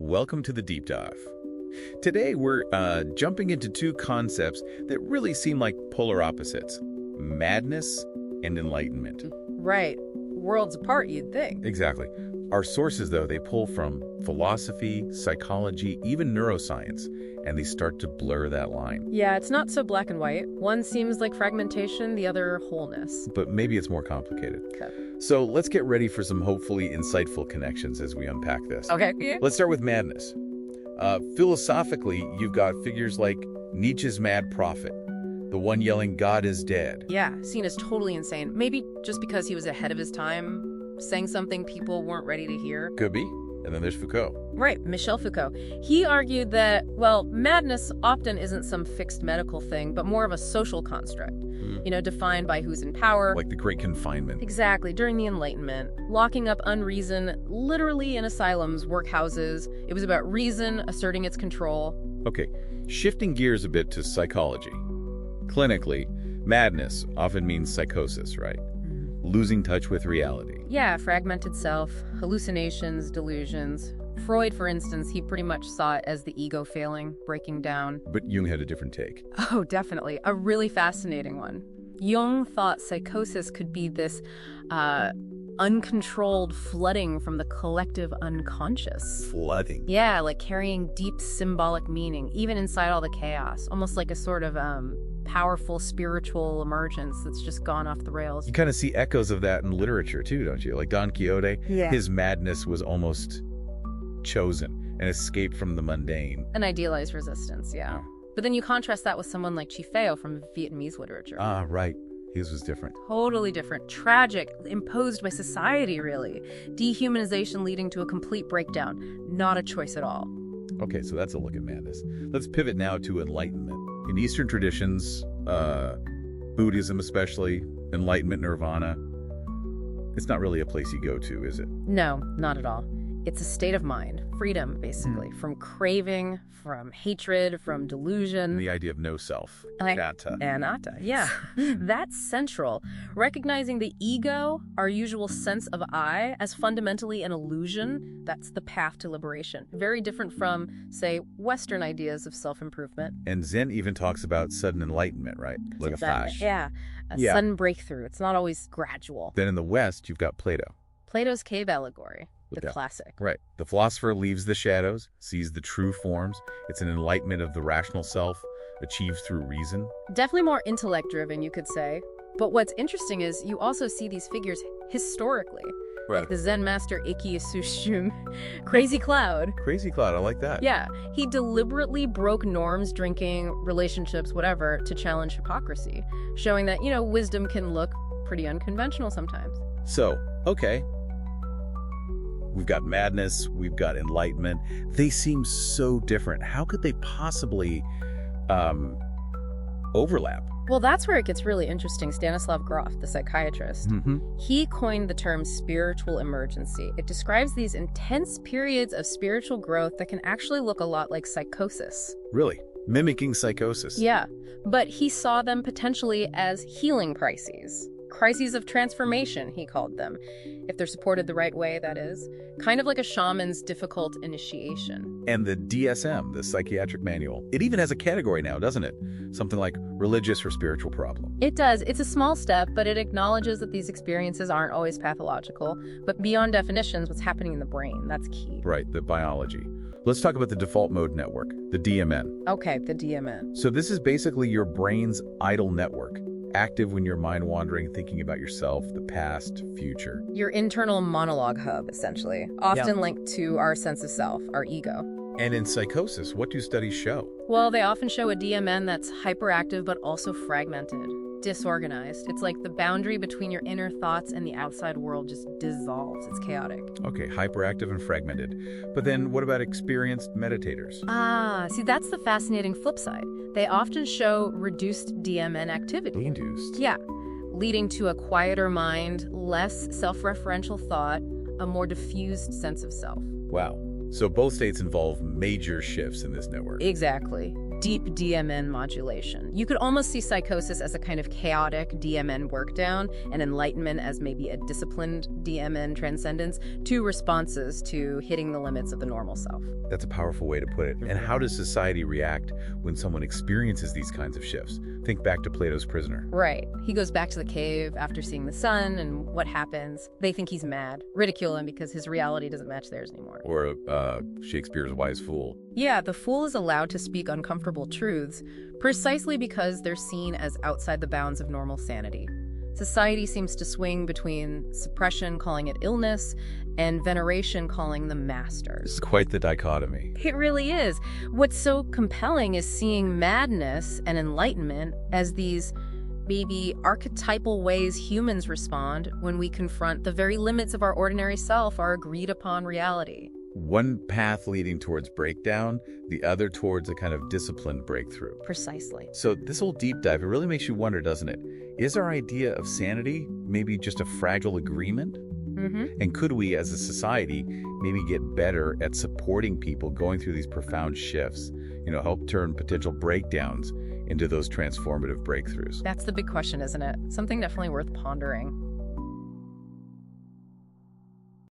Welcome to the Deep Dive. Today we're jumping into two concepts that really seem like polar opposites: madness and enlightenment. Right. Worlds apart, you'd think. Exactly. Our sources, though, they pull from philosophy, psychology, even neuroscience, and they start to blur that line. Yeah, it's not so black and white. One seems like fragmentation, the other wholeness. But maybe it's more complicated. Okay. So let's get ready for some hopefully insightful connections as we unpack this. Okay. Yeah. Let's start with madness. Philosophically, you've got figures like Nietzsche's mad prophet, the one yelling, "God is dead." Yeah, seen as totally insane. Maybe just because he was ahead of his time, saying something people weren't ready to hear. Could be. And then there's Foucault. Right, Michel Foucault. He argued that, well, madness often isn't some fixed medical thing, but more of a social construct, defined by who's in power. Like the Great Confinement. Exactly, during the Enlightenment, locking up unreason literally in asylums, workhouses. It was about reason asserting its control. Okay, shifting gears a bit to psychology. Clinically, madness often means psychosis, right? Losing touch with reality. Yeah, fragmented self, hallucinations, delusions. Freud, for instance, he pretty much saw it as the ego failing, breaking down. But Jung had a different take. Oh, definitely. A really fascinating one. Jung thought psychosis could be this uncontrolled flooding from the collective unconscious. Flooding? Yeah, like carrying deep symbolic meaning, even inside all the chaos. Almost like a sort of powerful spiritual emergence that's just gone off the rails. You kind of see echoes of that in literature too, don't you? Like Don Quixote, Yeah. His madness was almost chosen, an escape from the mundane. An idealized resistance, yeah. But then you contrast that with someone like Chifeo from Vietnamese literature. Ah, right. His was different. Totally different. Tragic, imposed by society, really. Dehumanization leading to a complete breakdown. Not a choice at all. Okay, so that's a look at madness. Let's pivot now to enlightenment. In Eastern traditions, Buddhism especially, enlightenment, nirvana, it's not really a place you go to, is it? No, not at all. It's a state of mind. Freedom, basically. From craving, from hatred, from delusion. The idea of no self. Anatta. Anatta, yeah. That's central. Recognizing the ego, our usual sense of I, as fundamentally an illusion, that's the path to liberation. Very different from, say, Western ideas of self-improvement. And Zen even talks about sudden enlightenment, right? Like a flash. Yeah, Yeah. sudden breakthrough. It's not always gradual. Then in the West, you've got Plato. Plato's cave allegory. The Yeah. classic. Right. The philosopher leaves the shadows, sees the true forms. It's an enlightenment of the rational self, achieved through reason. Definitely more intellect-driven, you could say. But what's interesting is you also see these figures historically. Like the Zen master Ikki Isushun, Crazy Cloud. Crazy Cloud, I like that. Yeah, he deliberately broke norms, drinking, relationships, whatever, to challenge hypocrisy, showing that, wisdom can look pretty unconventional sometimes. So, okay. We've got madness, we've got enlightenment. They seem so different. How could they possibly overlap? Well, that's where it gets really interesting. Stanislav Grof, the psychiatrist, he coined the term spiritual emergency. It describes these intense periods of spiritual growth that can actually look a lot like psychosis. Really? Mimicking psychosis. Yeah, but he saw them potentially as healing crises. Crises of transformation, he called them. If they're supported the right way, that is. Kind of like a shaman's difficult initiation. And the DSM, the psychiatric manual, it even has a category now, doesn't it? Something like religious or spiritual problem. It does. It's a small step, but it acknowledges that these experiences aren't always pathological. But beyond definitions, what's happening in the brain, that's key. Right, the biology. Let's talk about the default mode network, the DMN. Okay, the DMN. So this is basically your brain's idle network. Active when you're mind-wandering, thinking about yourself, the past, future. Your internal monologue hub, essentially, often linked to our sense of self, our ego. And in psychosis, what do studies show? Well, they often show a DMN that's hyperactive but also fragmented, disorganized. It's like the boundary between your inner thoughts and the outside world just dissolves. It's chaotic. Okay, hyperactive and fragmented. But then what about experienced meditators? See, that's the fascinating flip side. They often show reduced DMN activity. Induced. Yeah, leading to a quieter mind, less self-referential thought, a more diffused sense of self. Wow. So both states involve major shifts in this network. Exactly. deep DMN modulation. You could almost see psychosis as a kind of chaotic DMN workdown and enlightenment as maybe a disciplined DMN transcendence, two responses to hitting the limits of the normal self. That's a powerful way to put it. And how does society react when someone experiences these kinds of shifts? Think back to Plato's prisoner. Right. He goes back to the cave after seeing the sun, and what happens? They think he's mad, ridicule him because his reality doesn't match theirs anymore. Or Shakespeare's wise fool. Yeah, the fool is allowed to speak uncomfortable truths precisely because they're seen as outside the bounds of normal sanity. Society seems to swing between suppression, calling it illness, and veneration, calling them masters. It's quite the dichotomy. It really is. What's so compelling is seeing madness and enlightenment as these maybe archetypal ways humans respond when we confront the very limits of our ordinary self, our agreed-upon reality. One path leading towards breakdown, the other towards a kind of disciplined breakthrough. Precisely. So this whole deep dive, it really makes you wonder, doesn't it? Is our idea of sanity maybe just a fragile agreement? And could we, as a society, maybe get better at supporting people going through these profound shifts, help turn potential breakdowns into those transformative breakthroughs? That's the big question, isn't it? Something definitely worth pondering.